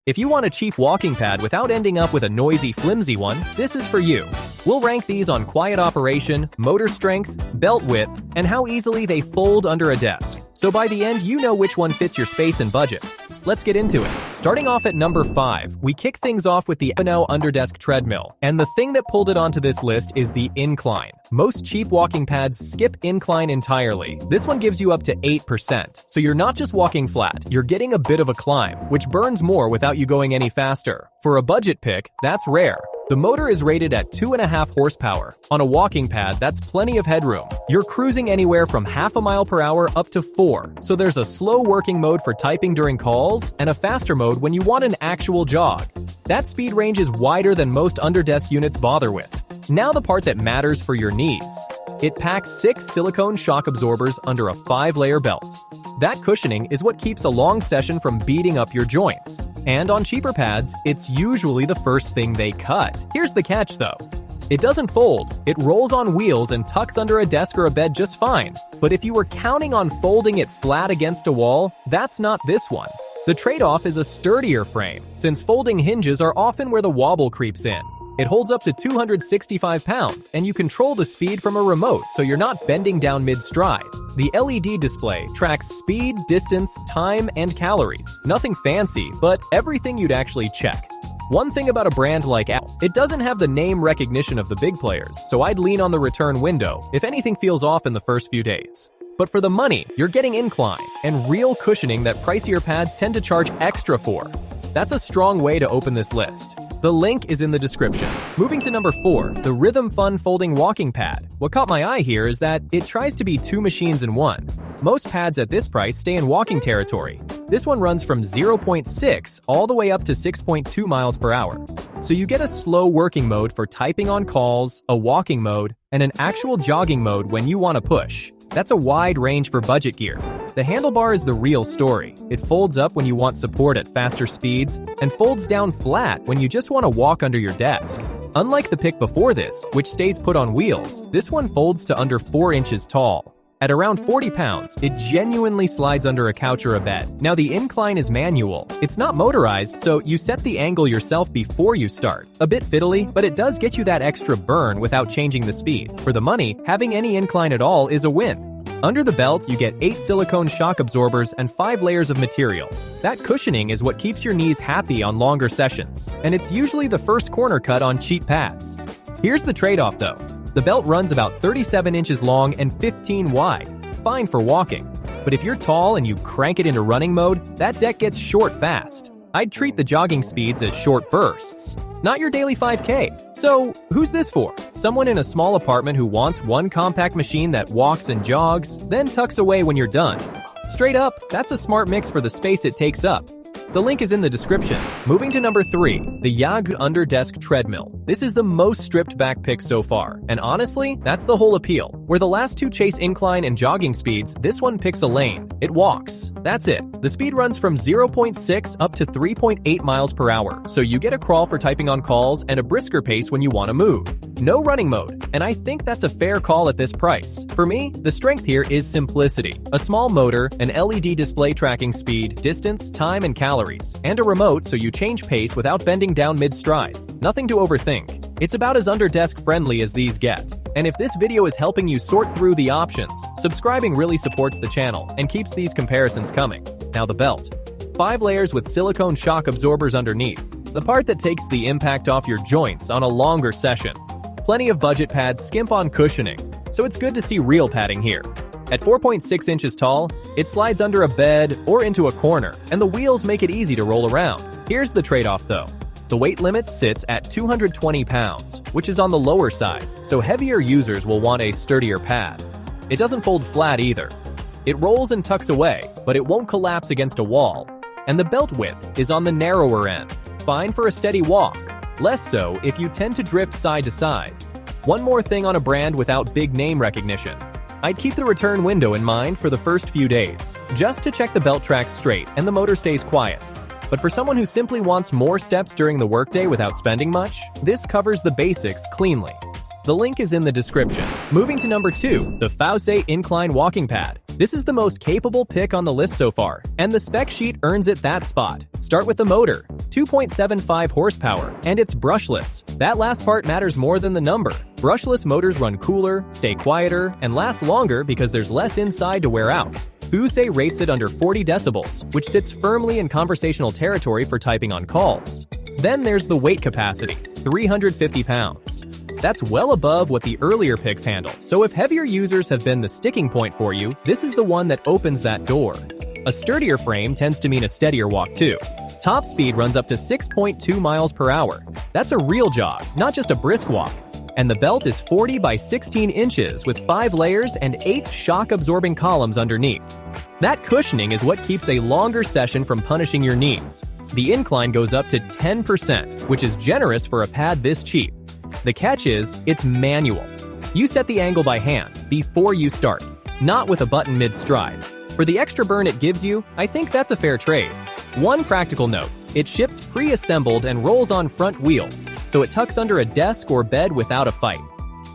If you want a cheap walking pad without ending up with a noisy, flimsy one, this is for you. We'll rank these on quiet operation, motor strength, belt width, and how easily they fold under a desk. So by the end, you know which one fits your space and budget. Let's get into it. Starting off at number 5, we kick things off with the Abonow Underdesk Treadmill. And the thing that pulled it onto this list is the Incline. Most cheap walking pads skip Incline entirely. This one gives you up to 8%. So you're not just walking flat, you're getting a bit of a climb, which burns more without you going any faster. For a budget pick, that's rare. The motor is rated at 2.5 horsepower. On a walking pad, that's plenty of headroom. You're cruising anywhere from half a mile per hour up to 4. So there's a slow working mode for typing during calls and a faster mode when you want an actual jog. That speed range is wider than most underdesk units bother with. Now the part that matters for your knees. It packs 6 silicone shock absorbers under a 5-layer belt. That cushioning is what keeps a long session from beating up your joints. And on cheaper pads, it's usually the first thing they cut. Here's the catch though. It doesn't fold, it rolls on wheels and tucks under a desk or a bed just fine. But if you were counting on folding it flat against a wall, that's not this one. The trade-off is a sturdier frame, since folding hinges are often where the wobble creeps in. It holds up to 265 pounds, and you control the speed from a remote so you're not bending down mid-stride. The LED display tracks speed, distance, time, and calories. Nothing fancy, but everything you'd actually check. One thing about a brand like Apple, it doesn't have the name recognition of the big players, so I'd lean on the return window if anything feels off in the first few days. But for the money, you're getting Incline and real cushioning that pricier pads tend to charge extra for. That's a strong way to open this list. The link is in the description. Moving to number 4, the Rhythm Fun Folding Walking Pad. What caught my eye here is that it tries to be 2 machines in one. Most pads at this price stay in walking territory. This one runs from 0.6 all the way up to 6.2 miles per hour. So you get a slow working mode for typing on calls, a walking mode, and an actual jogging mode when you want to push. That's a wide range for budget gear. The handlebar is the real story. It folds up when you want support at faster speeds, and folds down flat when you just want to walk under your desk. Unlike the pick before this, which stays put on wheels, this one folds to under 4 inches tall. At around 40 pounds, it genuinely slides under a couch or a bed. Now the Incline is manual. It's not motorized, so you set the angle yourself before you start. A bit fiddly, but it does get you that extra burn without changing the speed. For the money, having any Incline at all is a win. Under the belt, you get 8 silicone shock absorbers and 5 layers of material. That cushioning is what keeps your knees happy on longer sessions, and it's usually the first corner cut on cheap pads. Here's the trade-off though. The belt runs about 37 inches long and 15 wide. Fine for walking. But if you're tall and you crank it into running mode, that deck gets short fast. I'd treat the jogging speeds as short bursts. Not your daily 5K. So, who's this for? Someone in a small apartment who wants one compact machine that walks and jogs, then tucks away when you're done. Straight up, that's a smart mix for the space it takes up. The link is in the description. Moving to number 3, the Yagud Underdesk Treadmill. This is the most stripped back pick so far, and honestly, that's the whole appeal. Where the last 2 chase incline and jogging speeds, this one picks a lane. It walks. That's it. The speed runs from 0.6 up to 3.8 miles per hour, so you get a crawl for typing on calls and a brisker pace when you want to move. No running mode, and I think that's a fair call at this price. For me, the strength here is simplicity. A small motor, an LED display tracking speed, distance, time, and calories, and a remote so you change pace without bending down mid-stride. Nothing to overthink. It's about as underdesk friendly as these get. And if this video is helping you sort through the options, subscribing really supports the channel and keeps these comparisons coming. Now the belt. 5 layers with silicone shock absorbers underneath. The part that takes the impact off your joints on a longer session. Plenty of budget pads skimp on cushioning, so it's good to see real padding here. At 4.6 inches tall, it slides under a bed or into a corner, and the wheels make it easy to roll around. Here's the trade-off though. The weight limit sits at 220 pounds, which is on the lower side, so heavier users will want a sturdier pad. It doesn't fold flat either. It rolls and tucks away, but it won't collapse against a wall. And the belt width is on the narrower end, fine for a steady walk. Less so if you tend to drift side to side. One more thing on a brand without big name recognition. I'd keep the return window in mind for the first few days, just to check the belt tracks straight and the motor stays quiet. But for someone who simply wants more steps during the workday without spending much, this covers the basics cleanly. The link is in the description. Moving to number 2, the FOUSAE Incline Walking Pad. This is the most capable pick on the list so far, and the spec sheet earns it that spot. Start with the motor, 2.75 horsepower, and it's brushless. That last part matters more than the number. Brushless motors run cooler, stay quieter, and last longer because there's less inside to wear out. FOUSAE rates it under 40 decibels, which sits firmly in conversational territory for typing on calls. Then there's the weight capacity, 350 pounds. That's well above what the earlier picks handle, so if heavier users have been the sticking point for you, this is the one that opens that door. A sturdier frame tends to mean a steadier walk too. Top speed runs up to 6.2 miles per hour. That's a real jog, not just a brisk walk. And the belt is 40 by 16 inches with 5 layers and 8 shock-absorbing columns underneath. That cushioning is what keeps a longer session from punishing your knees. The incline goes up to 10%, which is generous for a pad this cheap. The catch is, it's manual. You set the angle by hand before you start, not with a button mid-stride. For the extra burn it gives you, I think that's a fair trade. One practical note, it ships pre-assembled and rolls on front wheels, so it tucks under a desk or bed without a fight.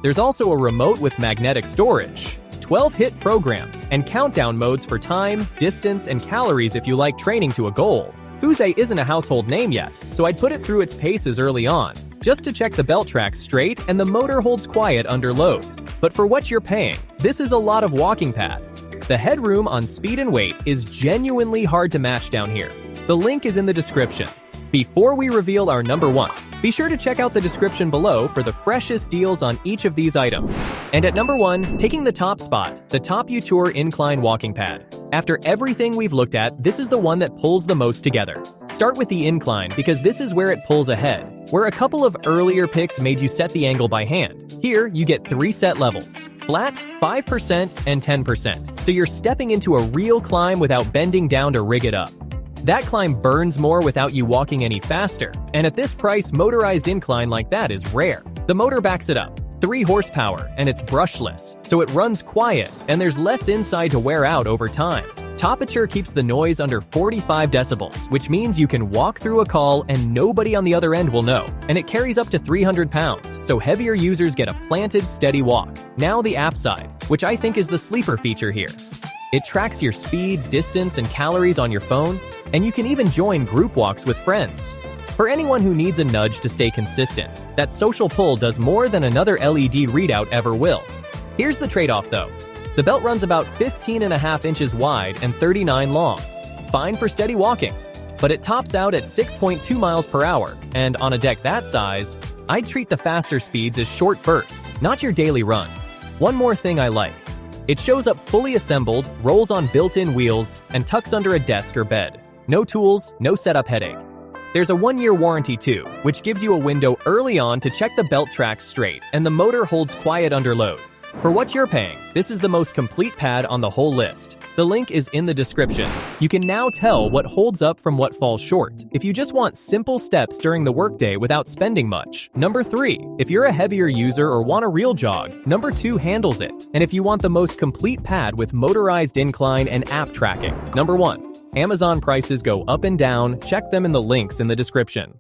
There's also a remote with magnetic storage, 12 hit programs, and countdown modes for time, distance, and calories if you like training to a goal. FOUSAE isn't a household name yet, so I'd put it through its paces early on, just to check the belt tracks straight and the motor holds quiet under load. But for what you're paying, this is a lot of walking pad. The headroom on speed and weight is genuinely hard to match down here. The link is in the description. Before we reveal our number one, be sure to check out the description below for the freshest deals on each of these items. And at number one, taking the top spot, the Toputure Incline Walking Pad. After everything we've looked at, this is the one that pulls the most together. Start with the incline because this is where it pulls ahead. Where a couple of earlier picks made you set the angle by hand, here you get 3 set levels. Flat, 5%, and 10%. So you're stepping into a real climb without bending down to rig it up. That climb burns more without you walking any faster, and at this price, motorized incline like that is rare. The motor backs it up, 3 horsepower, and it's brushless, so it runs quiet, and there's less inside to wear out over time. Toputure keeps the noise under 45 decibels, which means you can walk through a call and nobody on the other end will know, and it carries up to 300 pounds, so heavier users get a planted, steady walk. Now the app side, which I think is the sleeper feature here. It tracks your speed, distance, and calories on your phone, and you can even join group walks with friends. For anyone who needs a nudge to stay consistent, that social pull does more than another LED readout ever will. Here's the trade-off though. The belt runs about 15.5 inches wide and 39 long. Fine for steady walking, but it tops out at 6.2 miles per hour, and on a deck that size, I'd treat the faster speeds as short bursts, not your daily run. One more thing I like. It shows up fully assembled, rolls on built-in wheels, and tucks under a desk or bed. No tools, no setup headache. There's a 1-year warranty too, which gives you a window early on to check the belt tracks straight and the motor holds quiet under load. For what you're paying, this is the most complete pad on the whole list. The link is in the description. You can now tell what holds up from what falls short. If you just want simple steps during the workday without spending much. Number 3, if you're a heavier user or want a real jog, number 2 handles it. And if you want the most complete pad with motorized incline and app tracking, number 1. Amazon prices go up and down. Check them in the links in the description.